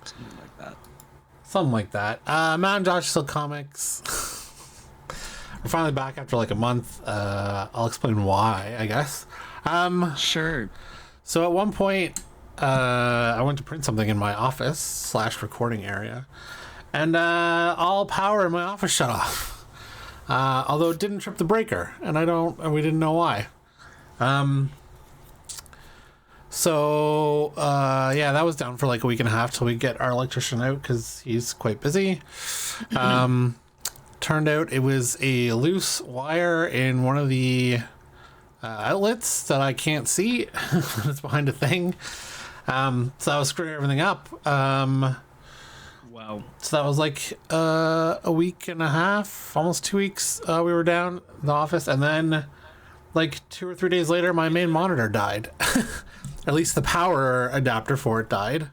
Something like that. Something like that. Matt and Josh Still Comics. We're finally back after like a month. I'll explain why, I guess. Sure. So at one point, I went to print something in my office / recording area, and all power in my office shut off. Although it didn't trip the breaker, and we didn't know why. So that was down for like a week and a half till we get our electrician out because he's quite busy. Turned out it was a loose wire in one of the outlets that I can't see. It's behind a thing. So I was screwing everything up. Wow. So that was like a week and a half, almost 2 weeks. We were down in the office, and then like 2 or 3 days later, my main monitor died. At least the power adapter for it died.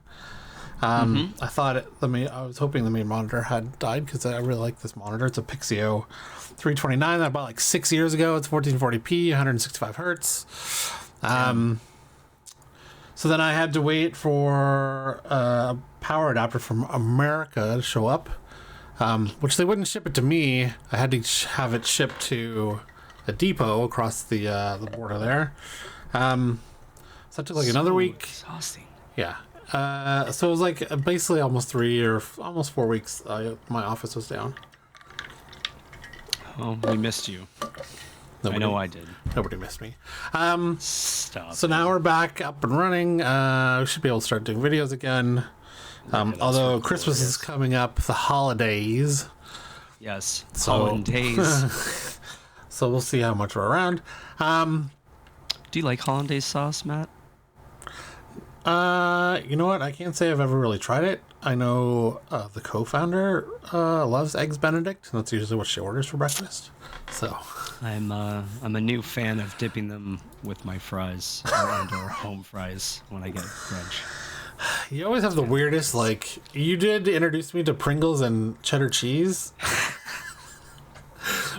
I was hoping the main monitor had died because I really like this monitor. It's a Pixio 329 that I bought like 6 years ago. It's 1440p, 165 hertz. So then I had to wait for a power adapter from America to show up, which they wouldn't ship it to me. I had to have it shipped to a depot across the border there. So that took like another week. Exhausting. Yeah. So it was like basically almost 3 or almost 4 weeks. My office was down. Oh, we missed you. I know I did. Nobody missed me. Stop. So now we're back up and running. We should be able to start doing videos again. Although Christmas is coming up, the holidays. Yes. So, hollandaise. So we'll see how much we're around. Do you like hollandaise sauce, Matt? You know what? I can't say I've ever really tried it. I know the co-founder loves eggs Benedict, and that's usually what she orders for breakfast. So I'm a new fan of dipping them with my fries or home fries when I get brunch. you always have the weirdest. Like you did introduce me to Pringles and cheddar cheese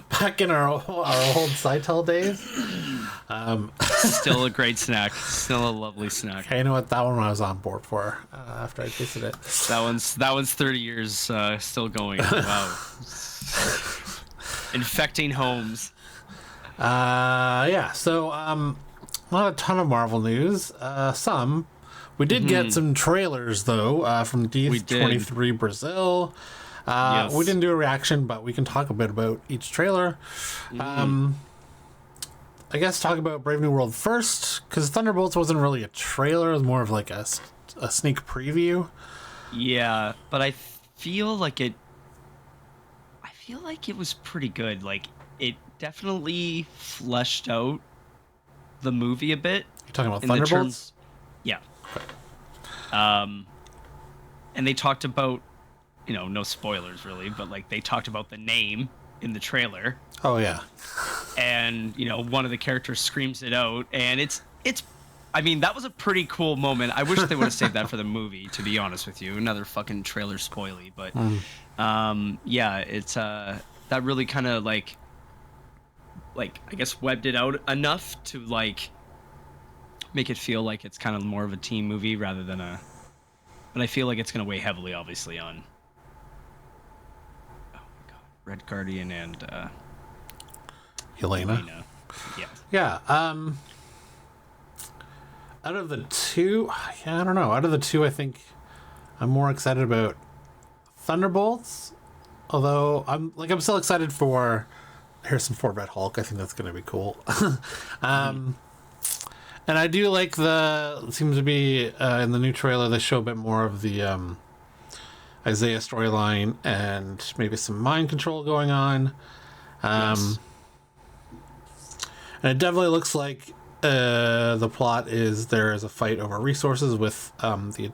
back in our old Sitel days. Still a great snack. Still a lovely snack. Okay, you know what? That one I was on board for after I tasted it. That one's 30 years still going. Wow. Infecting homes. Yeah. So not a ton of Marvel news. Some. We did get some trailers though from D23 Brazil. Yes. We didn't do a reaction, but we can talk a bit about each trailer. I guess talk about Brave New World first, because Thunderbolts wasn't really a trailer. It was more of like a sneak preview. Yeah, but I feel like it was pretty good. Like, it definitely fleshed out the movie a bit. You're talking about Thunderbolts? Yeah. And they talked about, no spoilers really, but like they talked about the name in the trailer. Oh, yeah. And, one of the characters screams it out, and it's I mean, that was a pretty cool moment. I wish they would have saved that for the movie, to be honest with you. Another fucking trailer spoily, but yeah, it's that really kind of like I guess webbed it out enough to like make it feel like it's kind of more of a team movie rather than but I feel like it's going to weigh heavily obviously on Red Guardian and Helena. Yeah. Yeah. Out of the two, I don't know. Out of the two, I think I'm more excited about Thunderbolts. Although I'm still excited for Harrison Ford Red Hulk. I think that's going to be cool. And I do like it seems to be in the new trailer they show a bit more of the Isaiah storyline and maybe some mind control going on. Yes. And it definitely looks like the plot is there is a fight over resources with the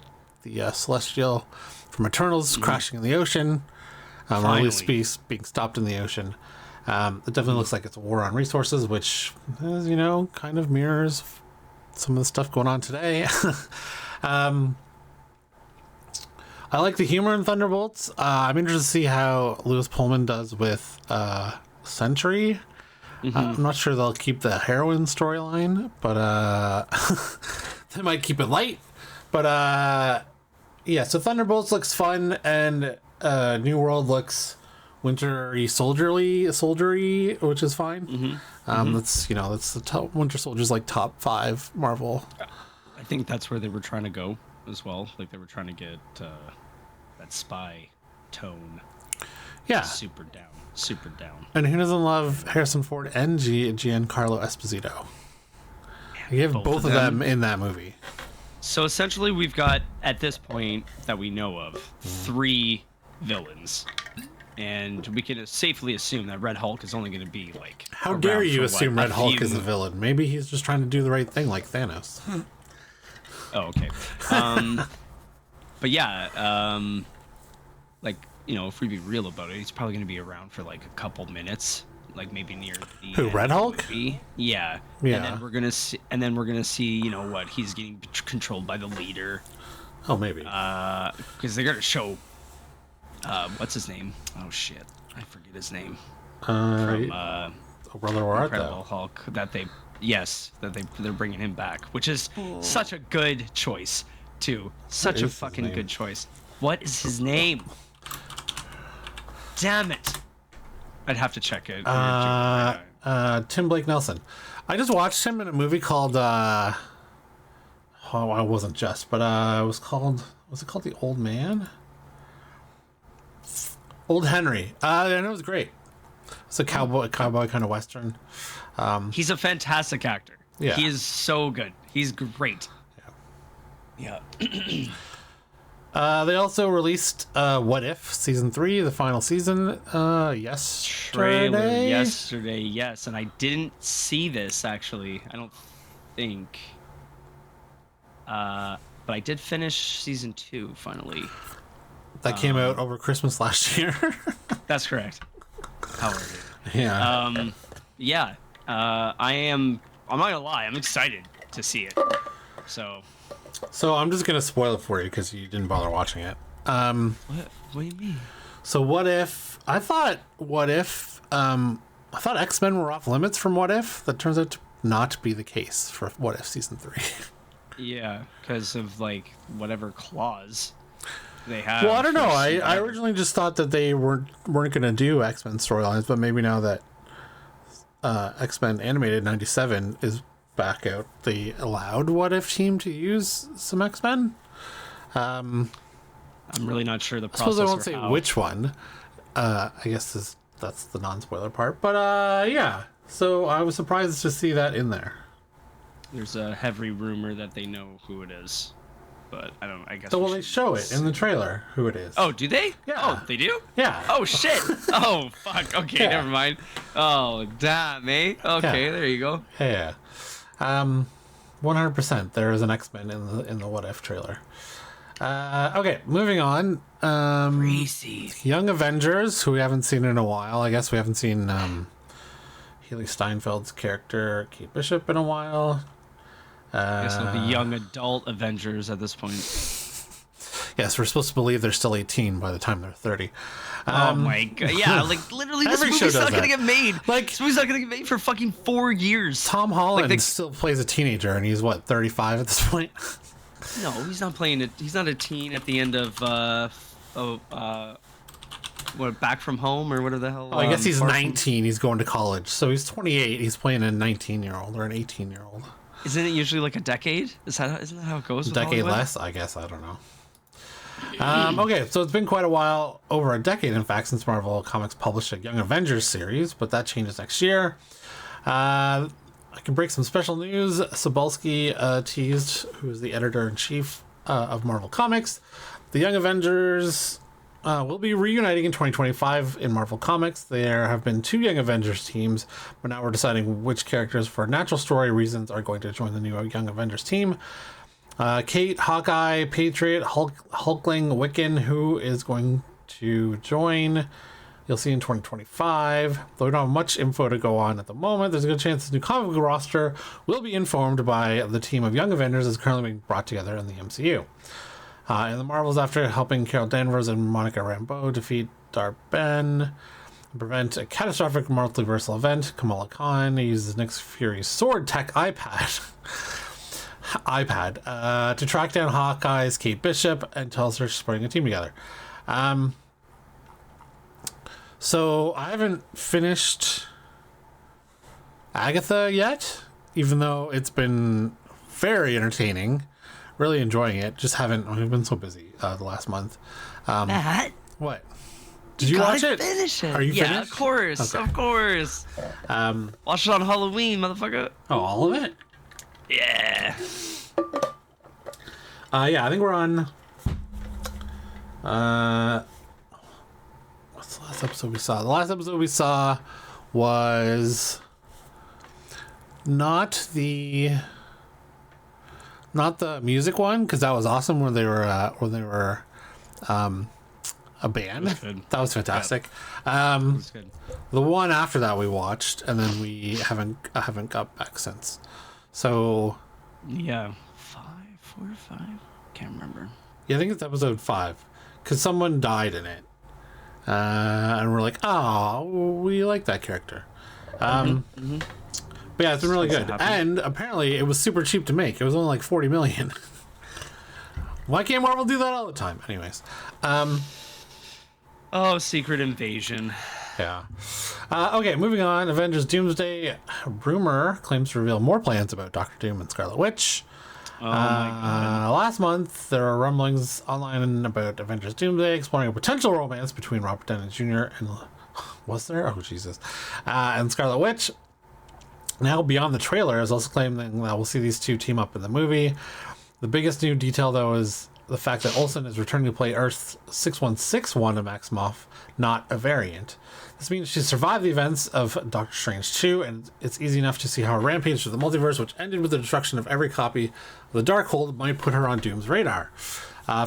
Celestial from Eternals crashing in the ocean, or at least being stopped in the ocean. It definitely looks like it's a war on resources, which is, kind of mirrors some of the stuff going on today. I like the humor in Thunderbolts. I'm interested to see how Lewis Pullman does with Sentry. I'm not sure they'll keep the heroine storyline, but they might keep it light. But Yeah, so Thunderbolts looks fun, and New World looks wintery, soldiery, which is fine. That's that's the top. Winter Soldier's like top 5 Marvel. I think that's where they were trying to go as well. Like they were trying to get that spy tone. Yeah, Super down. and who doesn't love Harrison Ford and Giancarlo Esposito? You have both of them in that movie. So essentially, we've got, at this point that we know of, 3 villains. And we can safely assume that Red Hulk is only going to be like. How dare you assume Red Hulk is a a villain? Maybe he's just trying to do the right thing like Thanos. Oh, okay. But yeah, like, if we be real about it, he's probably going to be around for like a couple minutes. Like maybe near the Who, Red Hulk? Yeah. And then we're gonna see, what he's getting controlled by the leader. Oh, maybe. Because they're gonna show, what's his name? Oh shit, I forget his name. From Brother War Incredible Hulk. They're bringing him back, which is such a good choice too. Such a fucking good choice. What is his name? Damn it. I'd have to check it. Tim Blake Nelson. I just watched him in a movie called I wasn't just, but was it called The Old Man? Old Henry. And it was great. It's a cowboy kind of western. He's a fantastic actor. Yeah. He is so good. He's great. Yeah. They also released What If Season 3, the final season, Trailer yesterday, yes. And I didn't see this, actually. I don't think. But I did finish Season 2, finally. That came out over Christmas last year. That's correct. However. Yeah. Yeah. I'm not gonna lie, I'm excited to see it. So I'm just gonna spoil it for you because you didn't bother watching it. what do you mean? So What If? I thought X-Men were off limits from What If. That turns out to not be the case for What If Season 3. Yeah, because of like whatever clause they have. Well, I don't know. I originally just thought that they weren't gonna do X-Men storylines, but maybe now that X-Men Animated 97 is back out, they allowed What If team to use some X-Men. I'm really not sure the I process. suppose I won't say which one. I guess that's the non-spoiler part. But yeah, so I was surprised to see that in there. There's a heavy rumor that they know who it is, but I don't. I guess. So they show it in the trailer who it is. Oh, do they? Yeah. Oh, they do? Yeah. Oh shit. Oh fuck. Okay, Yeah. never mind. Oh damn, eh? Okay, Yeah. there you go. Yeah. 100%. There is an X-Men in the What If trailer. Okay, moving on. Crazy. Young Avengers, who we haven't seen in a while. I guess we haven't seen Haley Steinfeld's character, Kate Bishop, in a while. I guess they'll be young adult Avengers at this point. Yes, we're supposed to believe they're still 18 by the time they're 30. Oh my god! Yeah, like literally, this Every show movie's does not gonna that. get made. Like- This movie's not gonna get made for fucking 4 years. Tom Holland Like still plays a teenager, and he's, what, 35 at this point? No, he's not playing it. He's not a teen at the end of what, Back from Home or whatever the hell. I guess he's Far From- 19. He's going to college. So he's 28. He's playing a 19-year-old or an 18-year-old. Isn't it usually like a decade? Isn't that how it goes? With Decade Hollywood? less, I guess. I don't know. Okay, so it's been quite a while, over a decade, in fact, since Marvel Comics published a Young Avengers series, but that changes next year. I can break some special news. Sobolski teased, who is the editor-in-chief of Marvel Comics. The Young Avengers will be reuniting in 2025 in Marvel Comics. There have been 2 Young Avengers teams, but now we're deciding which characters, for natural story reasons, are going to join the new Young Avengers team. Kate, Hawkeye, Patriot, Hulkling, Wiccan, who is going to join. You'll see in 2025. Though we don't have much info to go on at the moment, there's a good chance the new comic book roster will be informed by the team of Young Avengers that's currently being brought together in the MCU. And the Marvels, after helping Carol Danvers and Monica Rambeau defeat Dar-Ben and prevent a catastrophic multiversal event, Kamala Khan uses Nick Fury's sword tech iPad. iPad to track down Hawkeye's Kate Bishop and tells her she's putting a team together. So I haven't finished Agatha yet, even though it's been very entertaining. Really enjoying it. Just haven't. I've been so busy the last month. Matt, What? Did you watch it? Finish it. Are you yeah, finished? of course, Okay. of course. Watch it on Halloween, motherfucker. Oh, all of it? Yeah. Yeah, I think we're on. What's the last episode we saw? The last episode we saw was not the music one, because that was awesome. Where they were a band. That was fantastic. That's good. The one after that we watched, and then I haven't got back since. So Yeah, 4 or 5. Can't remember. yeah, I think it's episode 5, because someone died in it, and we're like, oh, we like that character. But yeah, it's been really good, and apparently it was super cheap to make. It was only like 40 million. Why can't Marvel do that all the time? Anyways, Oh, Secret Invasion. yeah. Okay, moving on. Avengers Doomsday rumor claims to reveal more plans about Doctor Doom and Scarlet Witch. Oh my god. Last month, there were rumblings online about Avengers Doomsday exploring a potential romance between Robert Downey Jr. and... Was there? Oh, Jesus. And Scarlet Witch. Now, beyond the trailer, is also claiming that we'll see these two team up in the movie. The biggest new detail, though, is the fact that Olsen is returning to play Earth 616 Wanda Maximoff, not a variant. This means she survived the events of Doctor Strange 2, and it's easy enough to see how a rampage through the multiverse, which ended with the destruction of every copy of the Darkhold, might put her on Doom's radar.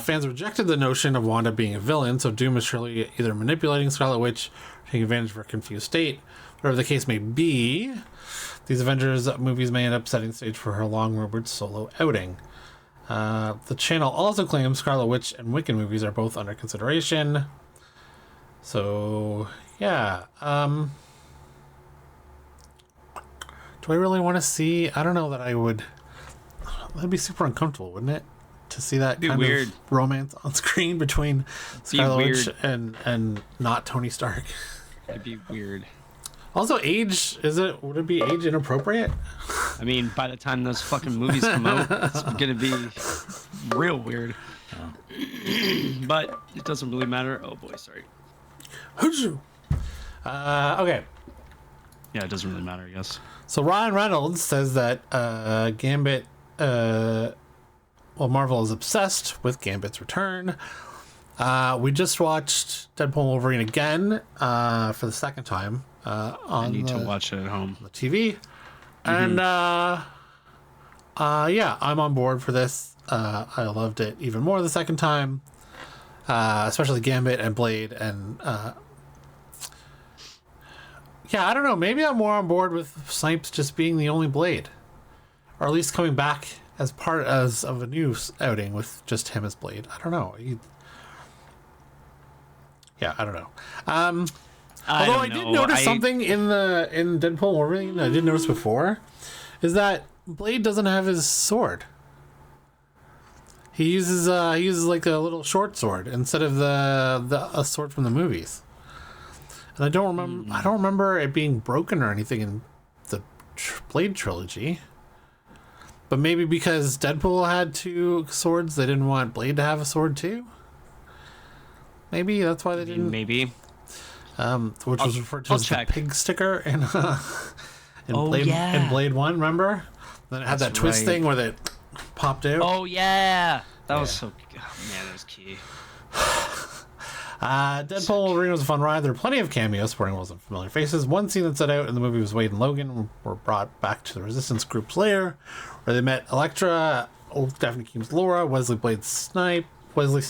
Fans rejected the notion of Wanda being a villain, so Doom is surely either manipulating Scarlet Witch or taking advantage of her confused state. Whatever the case may be, these Avengers movies may end up setting the stage for her long-rumored solo outing. The channel also claims Scarlet Witch and Wiccan movies are both under consideration. So, yeah. Do I really want to see... I don't know that I would... That'd be super uncomfortable, wouldn't it? To see that kind weird. of romance on screen between Scarlet Witch and not Tony Stark. It'd be weird. Also, would it be age inappropriate? I mean, by the time those fucking movies come out, it's gonna be real weird. But it doesn't really matter. Oh boy, sorry. Okay. Yeah, it doesn't really matter, I guess. So Ryan Reynolds says that Gambit, Marvel is obsessed with Gambit's return. We just watched Deadpool and Wolverine again for the second time on I need to watch it at home. the TV. And yeah, I'm on board for this. I loved it even more the second time, especially Gambit and Blade. And yeah, I don't know. Maybe I'm more on board with Snipes just being the only Blade, or at least coming back as part of a new outing with just him as Blade. I don't know. Yeah, I don't know. Although I did notice something in Deadpool and Wolverine I didn't notice before, is that Blade doesn't have his sword. He uses like a little short sword instead of a sword from the movies. And I don't remember it being broken or anything in the Blade trilogy. But maybe because Deadpool had 2 swords, they didn't want Blade to have a sword too. Maybe that's why they didn't. Maybe. Which was referred to as the pig sticker in yeah. Blade 1, remember? Then it had that twist thing where it popped out. Oh yeah, that was so. Oh, man, that was key. Deadpool and Wolverine was a fun ride. There were plenty of cameos supporting roles and familiar faces. One scene that stood out in the movie was Wade and Logan were brought back to the Resistance Group's lair, where they met Elektra, Daphne Keem's Laura, Wesley Snipes' Blade,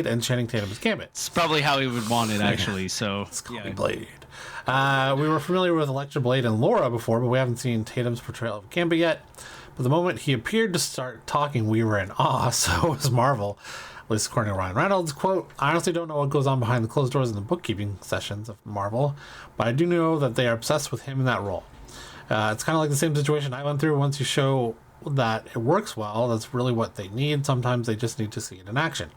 and Channing Tatum's Gambit. It's probably how he would want it, actually. So It's called Blade. We were familiar with Elektra, Blade, and Laura before, but we haven't seen Tatum's portrayal of Gambit yet. But the moment he appeared to start talking, we were in awe. So was Marvel, at least according to Ryan Reynolds. Quote, I honestly don't know what goes on behind the closed doors in the bookkeeping sessions of Marvel, but I do know that they are obsessed with him in that role. It's kind of like the same situation I went through. Once you show that it works well, that's really what they need. Sometimes they just need to see it in action.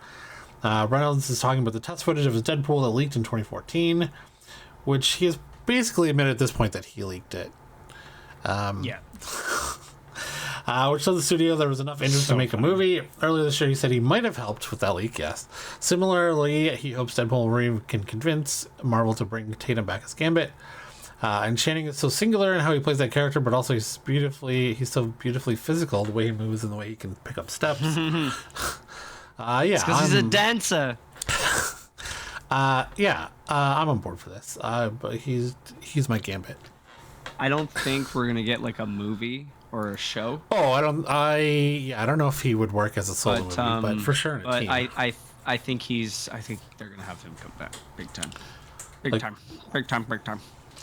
Reynolds is talking about the test footage of his Deadpool that leaked in 2014, which he has basically admitted at this point that he leaked it. Yeah. Which told the studio there was enough interest to make a movie. Earlier this year, he said he might have helped with that leak, yes. Similarly, he hopes Deadpool Wolverine can convince Marvel to bring Tatum back as Gambit. And Channing is so singular in how he plays that character, but also he's so beautifully physical, the way he moves and the way he can pick up steps. Yeah, because he's a dancer. I'm on board for this. But he's my Gambit. I don't think we're gonna get like a movie or a show. Oh, I don't know if he would work as a solo movie, but for sure in a team. I think they're gonna have him come back big time. Big time.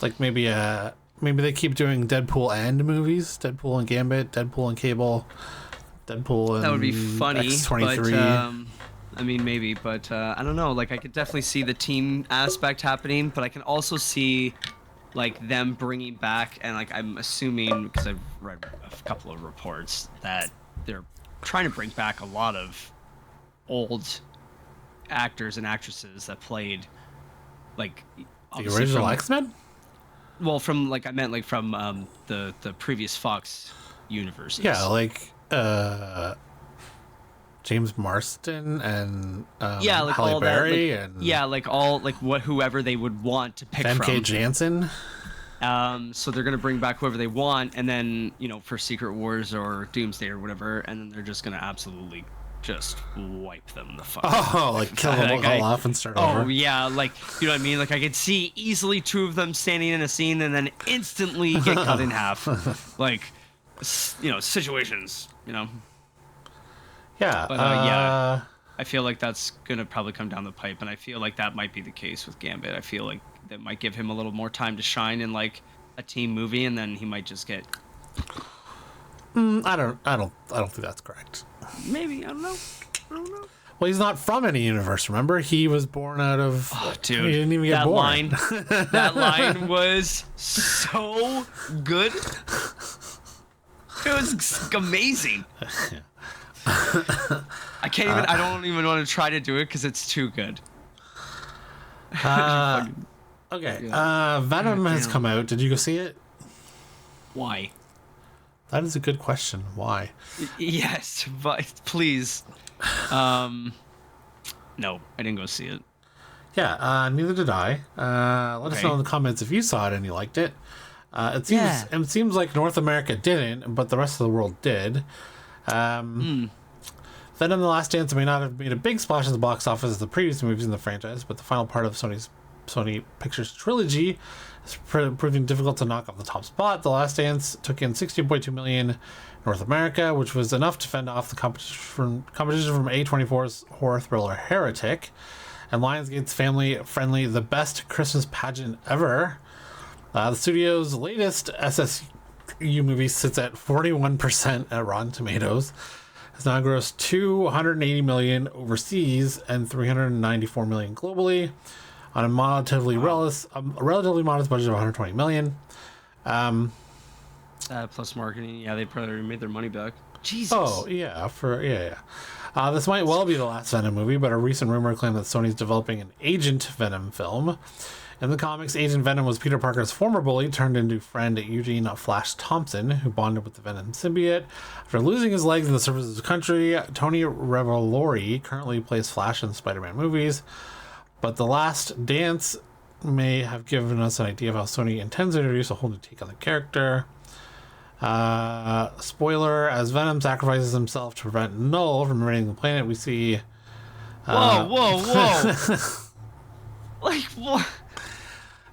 Like maybe they keep doing Deadpool and movies, Deadpool and Gambit, Deadpool and Cable, Deadpool and that would be funny. X-23. But, maybe, but I don't know. Like I could definitely see the team aspect happening, but I can also see like them bringing back, and like I'm assuming because I've read a couple of reports that they're trying to bring back a lot of old actors and actresses that played like the original X-Men. Well, from like I meant like from the previous Fox universes. Yeah, like James Marsden and like Halle all Berry that, and like all like whoever they would want to pick Famke from. Janssen. So they're gonna bring back whoever they want, and then for Secret Wars or Doomsday or whatever, and then they're just gonna absolutely just wipe them the fuck. Like kill them all off and start over. Oh yeah, like you know what I mean. Like I could see easily two of them standing in a scene and then instantly get cut in half. Like situations. Yeah. But yeah, I feel like that's gonna probably come down the pipe, and I feel like that might be the case with Gambit. I feel like that might give him a little more time to shine in like a team movie, and then he might just get. I don't think that's correct. Maybe I don't know. Well, he's not from any universe. Remember, he was born out of. Oh, dude, he didn't even get born. That line was so good. It was amazing. I can't even. I don't even want to try to do it because it's too good. Okay. Venom has come out. Did you go see it? Why? That is a good question. Why? Yes, but please. No, I didn't go see it. Yeah, neither did I. Let us know in the comments if you saw it and you liked it. It seems like North America didn't, but the rest of the world did. Venom: The Last Dance may not have made a big splash at the box office as the previous movies in the franchise, but the final part of Sony Pictures trilogy is proving difficult to knock off the top spot. The Last Dance took in $16.2 million in North America, which was enough to fend off the competition from A24's horror thriller Heretic, and Lionsgate's family-friendly The Best Christmas Pageant Ever. The studio's latest SSU movie sits at 41% at Rotten Tomatoes. It's now grossed $280 million overseas and $394 million globally on a relatively modest budget of $120 million. Plus marketing, they probably made their money back. Jesus. Oh yeah, this might well be the last Venom movie, but a recent rumor claimed that Sony's developing an Agent Venom film. In the comics, Agent Venom was Peter Parker's former bully turned into friend Eugene Flash Thompson, who bonded with the Venom symbiote. After losing his legs in the service of his country, Tony Revolori currently plays Flash in the Spider-Man movies. But The Last Dance may have given us an idea of how Sony intends to introduce a whole new take on the character. Spoiler, as Venom sacrifices himself to prevent Null from invading the planet, we see... Whoa. Like, what?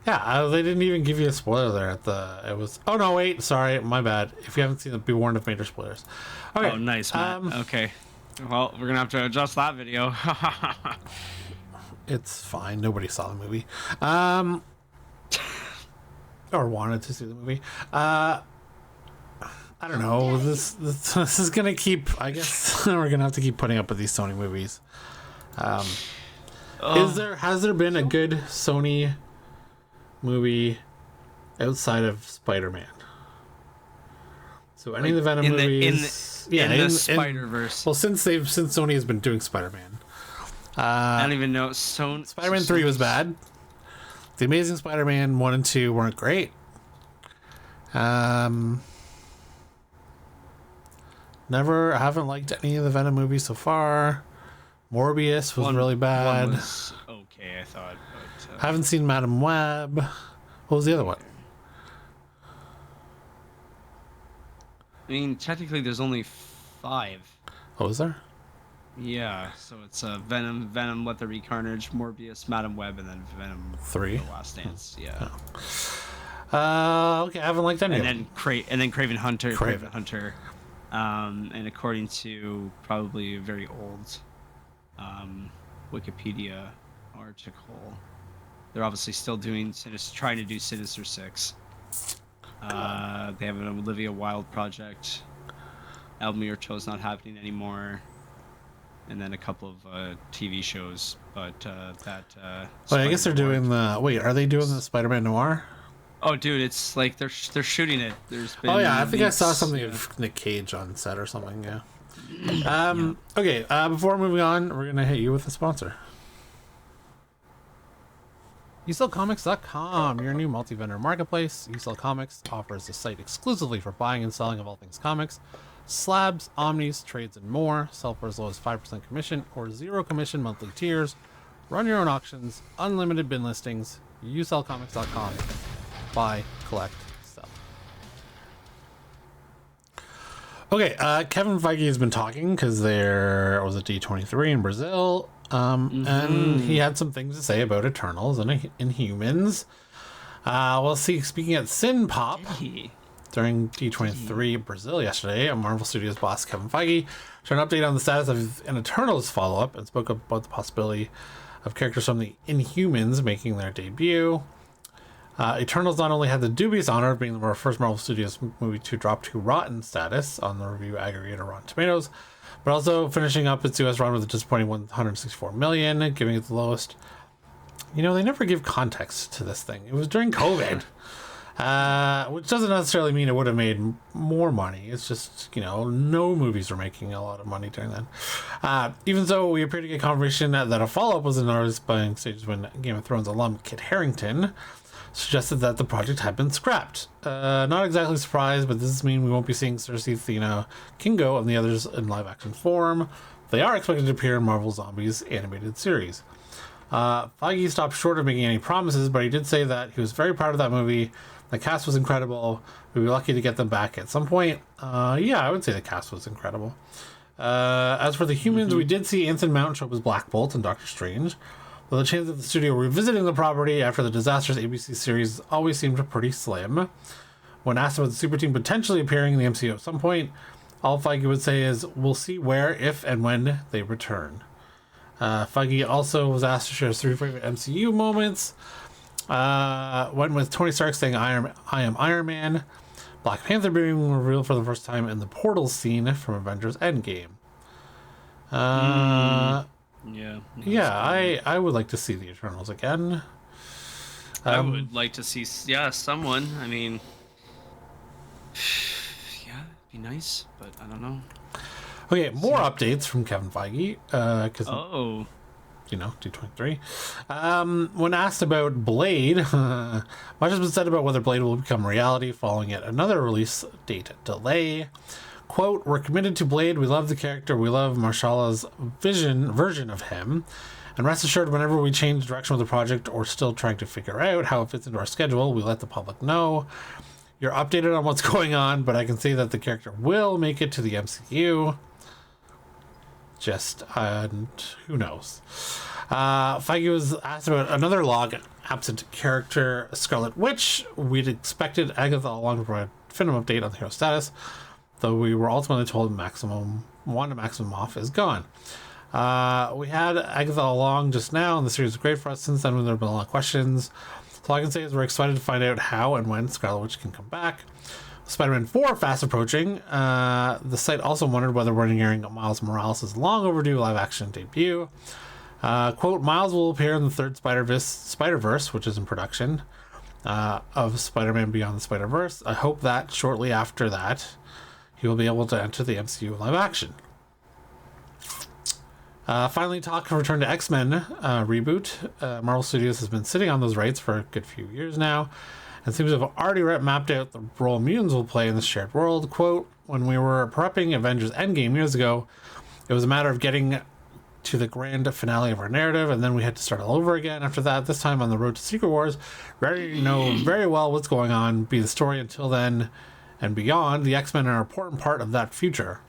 Yeah, they didn't even give you a spoiler there at the... It was... Oh, no, wait. Sorry, my bad. If you haven't seen it, be warned of major spoilers. Okay. Oh, nice, man. Okay. Well, we're going to have to adjust that video. It's fine. Nobody saw the movie. Or wanted to see the movie. I don't know. This is going to keep... I guess we're going to have to keep putting up with these Sony movies. Has there been a good Sony movie outside of Spider-Man? So any of the Venom movies, in the Spider-Verse. Well, since Sony has been doing Spider-Man, I don't even know. Spider-Man 3 was bad. The Amazing Spider-Man 1 and 2 weren't great. I haven't liked any of the Venom movies so far. Morbius was really bad. One was okay, I thought. But, haven't seen Madam Web. What was the other one? I mean, technically, there's only 5. Oh, was there? Yeah, so it's Venom, Let There Be Carnage, Morbius, Madam Web, and then Venom 3. The Last Dance. Yeah. Okay, I haven't liked any of them. And then Craven Hunter. Craven Hunter. And according to probably a very old Wikipedia article, they're obviously still trying to do Sinister Six. They have an Olivia Wilde project. Elmire Cho's not happening anymore. And then a couple of TV shows, but Well, I guess they're doing the. Wait, are they doing the Spider-Man Noir? Oh, dude, it's like they're shooting it. There's been. Oh yeah, I think I saw something of Nick Cage on set or something. Yeah. Okay. Before moving on, we're gonna hit you with a sponsor. YouSellComics.com, your new multi-vendor marketplace. You Sell Comics offers a site exclusively for buying and selling of all things comics. Slabs, omnis, trades, and more. Sell for as low as 5% commission or 0 commission monthly tiers. Run your own auctions, unlimited bin listings. YouSellComics.com. Buy, collect, sell. Okay, Kevin Feige has been talking because there was a D23 in Brazil, and he had some things to say about Eternals and Inhumans. Well, speaking at Sin Pop, during D23 Brazil yesterday, Marvel Studios boss Kevin Feige shared an update on the status of an Eternals follow-up and spoke about the possibility of characters from the Inhumans making their debut. Eternals not only had the dubious honor of being the first Marvel Studios movie to drop to rotten status on the review aggregator Rotten Tomatoes, but also finishing up its US run with a disappointing $164 million, giving it the lowest. You know, they never give context to this thing. It was during COVID. Which doesn't necessarily mean it would have made more money. It's just, no movies were making a lot of money during then. Even so, we appear to get confirmation that a follow-up was in our buying stages when Game of Thrones alum Kit Harington suggested that the project had been scrapped. Not exactly surprised, but this means we won't be seeing Cersei, Athena, Kingo, and the others in live-action form. They are expected to appear in Marvel Zombies animated series. Feige stopped short of making any promises, but he did say that he was very proud of that movie. The cast was incredible. We'd be lucky to get them back at some point. Yeah, I would say the cast was incredible. As for the humans, we did see Anson Mount show up as Black Bolt and Doctor Strange, though the chance of the studio revisiting the property after the disastrous ABC series always seemed pretty slim. When asked about the super team potentially appearing in the MCU at some point, all Feige would say is, we'll see where, if, and when they return. Feige also was asked to share his 3 favorite MCU moments. Went with Tony Stark saying, I am Iron Man. Black Panther being revealed for the first time in the portal scene from Avengers Endgame. I would like to see the Eternals again. I would like to see, someone. I mean, it'd be nice, but I don't know. Okay, more updates from Kevin Feige. D23. When asked about Blade, much has been said about whether Blade will become reality following yet another release date delay. Quote, we're committed to Blade. We love the character. We love Marshalla's version of him. And rest assured, whenever we change direction with the project or still trying to figure out how it fits into our schedule, we let the public know. You're updated on what's going on, but I can say that the character will make it to the MCU. Who knows? Feige was asked about another log absent character, Scarlet Witch. We'd expected Agatha all along to provide a definitive update on the hero status, though we were ultimately told Maximum Maximoff is gone. We had Agatha all along just now, and the series was great for us. Since then, there have been a lot of questions. So all I can say is we're excited to find out how and when Scarlet Witch can come back. Spider-Man 4 fast approaching. The site also wondered whether we're nearing Miles Morales' long overdue live-action debut. Quote, Miles will appear in the third Spider-Verse, which is in production, of Spider-Man Beyond the Spider-Verse. I hope that shortly after that. he will be able to enter the MCU live action. Finally, talk of return to X-Men reboot. Marvel Studios has been sitting on those rights for a good few years now, and seems to have already mapped out the role mutants will play in the shared world. Quote, when we were prepping Avengers Endgame years ago, it was a matter of getting to the grand finale of our narrative, and then we had to start all over again after that, this time on the road to Secret Wars. We already know very well what's going on, be the story until then and beyond. The X-Men are an important part of that future.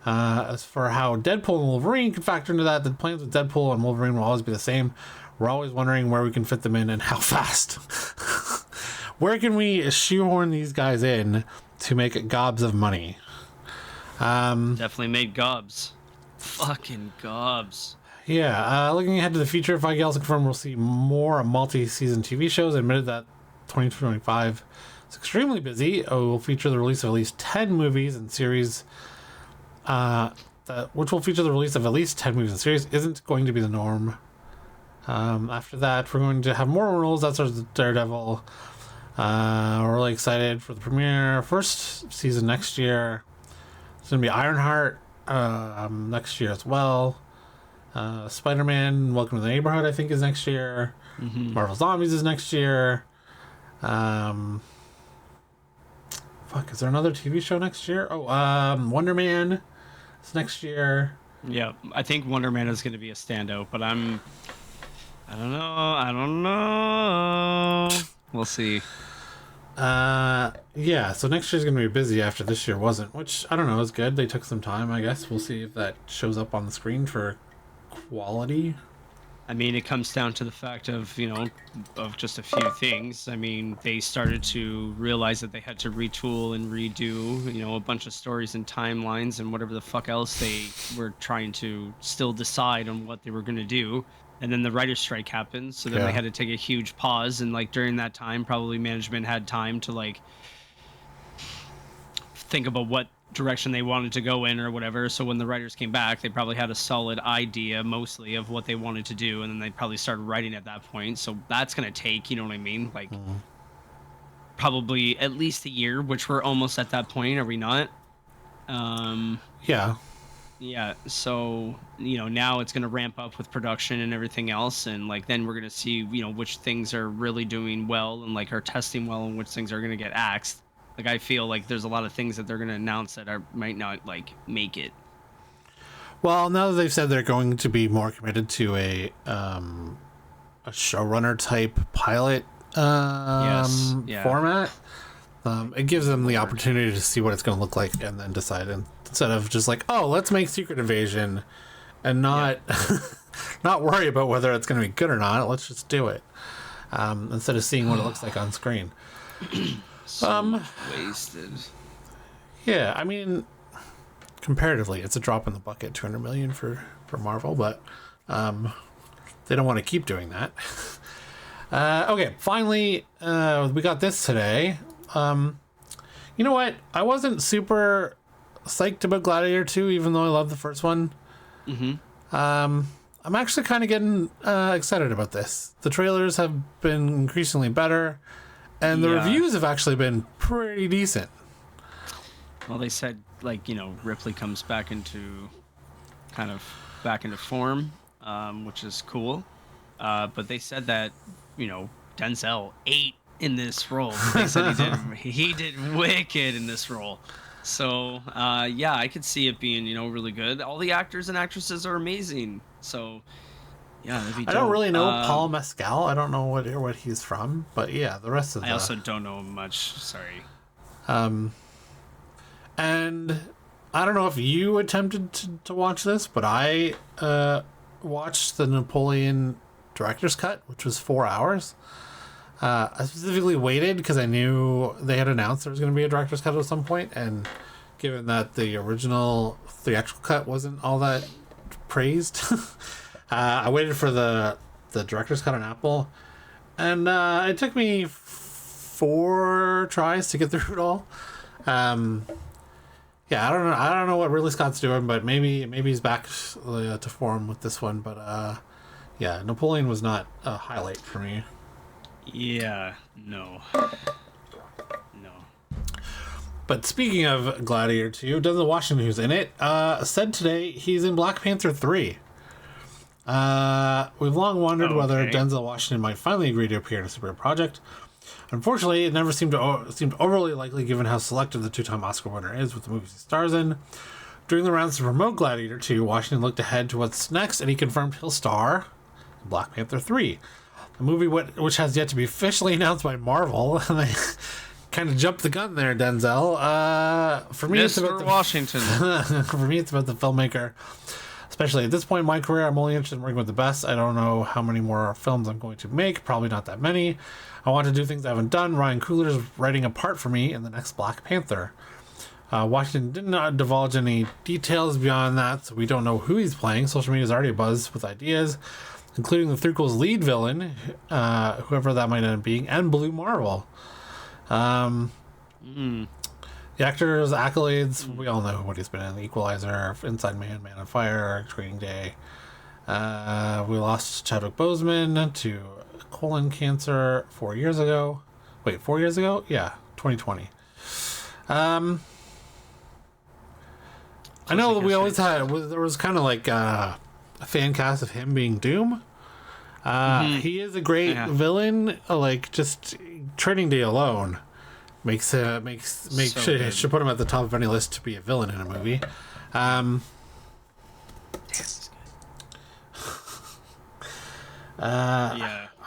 As for how Deadpool and Wolverine can factor into that, the plans with Deadpool and Wolverine will always be the same. We're always wondering where we can fit them in and how fast. Where can we shoehorn these guys in to make gobs of money? Definitely made gobs. Fucking gobs. Yeah, looking ahead to the future, Feige also confirmed we'll see more multi-season TV shows. Admitted that 2025 is extremely busy. It will feature the release of at least 10 movies and series. Which will feature the release of at least 10 movies and series isn't going to be the norm. After that, we're going to have more roles. That's our Daredevil. We're really excited for the premiere. First season next year. It's going to be Ironheart next year as well. Spider-Man, Welcome to the Neighborhood, I think, is next year. Mm-hmm. Marvel Zombies is next year. Is there another TV show next year? Wonder Man is next year. Yeah, I think Wonder Man is going to be a standout, but I don't know. We'll see. Yeah, so next year's gonna be busy after this year wasn't, which I don't know is good. They took some time, I guess. We'll see if that shows up on the screen for quality. I mean, it comes down to the fact of, of just a few things. I mean, they started to realize that they had to retool and redo, a bunch of stories and timelines and whatever the fuck else they were trying to still decide on what they were going to do. And then the writer's strike happened, so then they had to take a huge pause. And, during that time, probably management had time to, think about what direction they wanted to go in or whatever. So when the writers came back, they probably had a solid idea mostly of what they wanted to do, and then they probably started writing at that point. So that's going to take, you know what I mean? Probably at least a year, which we're almost at that point, are we not? Yeah, so, now it's going to ramp up with production and everything else, and, then we're going to see, which things are really doing well and, are testing well, and which things are going to get axed. I feel like there's a lot of things that they're going to announce that might not, make it. Well, now that they've said they're going to be more committed to a showrunner type pilot format, it gives them the opportunity to see what it's going to look like and then decide, instead of just let's make Secret Invasion and not not worry about whether it's going to be good or not. Let's just do it, instead of seeing what it looks like on screen. Wasted. Yeah, I mean, comparatively, it's a drop in the bucket, 200 million for Marvel, but they don't want to keep doing that. Okay, finally, we got this today. You know what? I wasn't super psyched about Gladiator 2, even though I love the first one. Mm-hmm. I'm actually kind of getting excited about this. The trailers have been increasingly better, and the reviews have actually been pretty decent. Well, they said, Ripley comes back into form, which is cool. But they said that, Denzel ate in this role. They said he did wicked in this role. So, I could see it being, really good. All the actors and actresses are amazing. So, yeah, that'd be dope. I don't really know Paul Mescal. I don't know what he's from, but yeah, the rest of I also don't know him much. Sorry. And I don't know if you attempted to watch this, but I watched the Napoleon director's cut, which was 4 hours. I specifically waited because I knew they had announced there was going to be a director's cut at some point, and given that the original theatrical cut wasn't all that praised, I waited for the director's cut on Apple, and it took me 4 tries to get through it all. Yeah, I don't know what Ridley Scott's doing, but maybe he's back to form with this one. But yeah, Napoleon was not a highlight for me. Yeah, no. But speaking of Gladiator 2, Denzel Washington, who's in it, said today he's in Black Panther 3. We've long wondered whether Denzel Washington might finally agree to appear in a superhero project. Unfortunately, it never seemed overly likely given how selective the two-time Oscar winner is with the movies he stars in. During the rounds to promote Gladiator 2, Washington looked ahead to what's next, and he confirmed he'll star in Black Panther 3. The movie, which has yet to be officially announced by Marvel, and they kind of jumped the gun there, Denzel. For me, it's about Washington. For me, it's about the filmmaker. Especially at this point in my career, I'm only interested in working with the best. I don't know how many more films I'm going to make. Probably not that many. I want to do things I haven't done. Ryan Coogler is writing a part for me in the next Black Panther. Washington did not divulge any details beyond that, so we don't know who he's playing. Social media is already abuzz with ideas, including the threequel's lead villain, whoever that might end up being, and Blue Marvel. The actor's accolades, we all know what he's been in. The Equalizer, Inside Man, Man on Fire, Training Day. We lost Chadwick Boseman to colon cancer 4 years ago. Wait, 4 years ago? Yeah, 2020. I know that we always had, there was kind of like a fan cast of him being Doom. He is a great villain. Like, just Training Day alone should put him at the top of any list to be a villain in a movie. I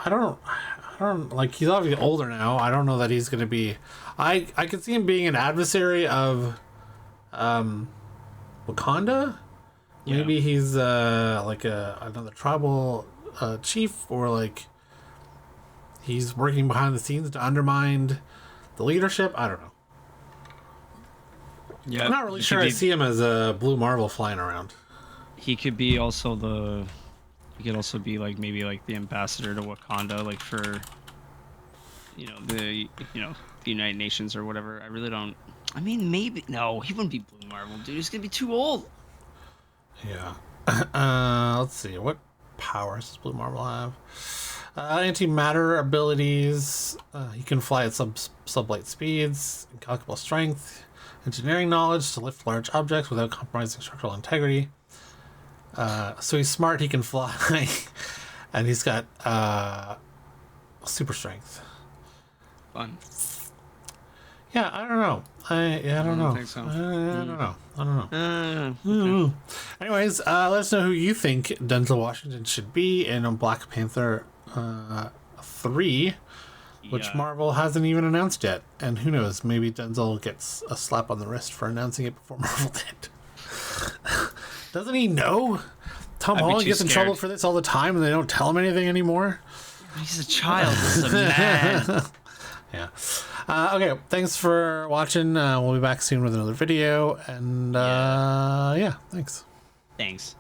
don't like, he's obviously older now. I don't know that he's going to be. I could see him being an adversary of Wakanda. Maybe he's like another tribal chief, or like he's working behind the scenes to undermine the leadership. I don't know. Yeah, I'm not really sure. I see him as a Blue Marvel flying around. He could be also the. He could also be like maybe like the ambassador to Wakanda, like for the United Nations or whatever. I really don't. I mean, maybe no. He wouldn't be Blue Marvel, dude. He's gonna be too old. Yeah. Let's see. What powers does Blue Marvel have? Antimatter abilities. He can fly at sublight speeds, incalculable strength, engineering knowledge to lift large objects without compromising structural integrity. So he's smart. He can fly, and he's got super strength. Fun. Yeah, I don't know. I don't know. Think so. I don't know. Anyways, let us know who you think Denzel Washington should be in Black Panther 3, which Marvel hasn't even announced yet. And who knows, maybe Denzel gets a slap on the wrist for announcing it before Marvel did. Doesn't he know? Tom Holland gets in trouble for this all the time, and they don't tell him anything anymore. He's a child. He's a man. Yeah. Okay, thanks for watching. We'll be back soon with another video. And yeah, thanks. Thanks.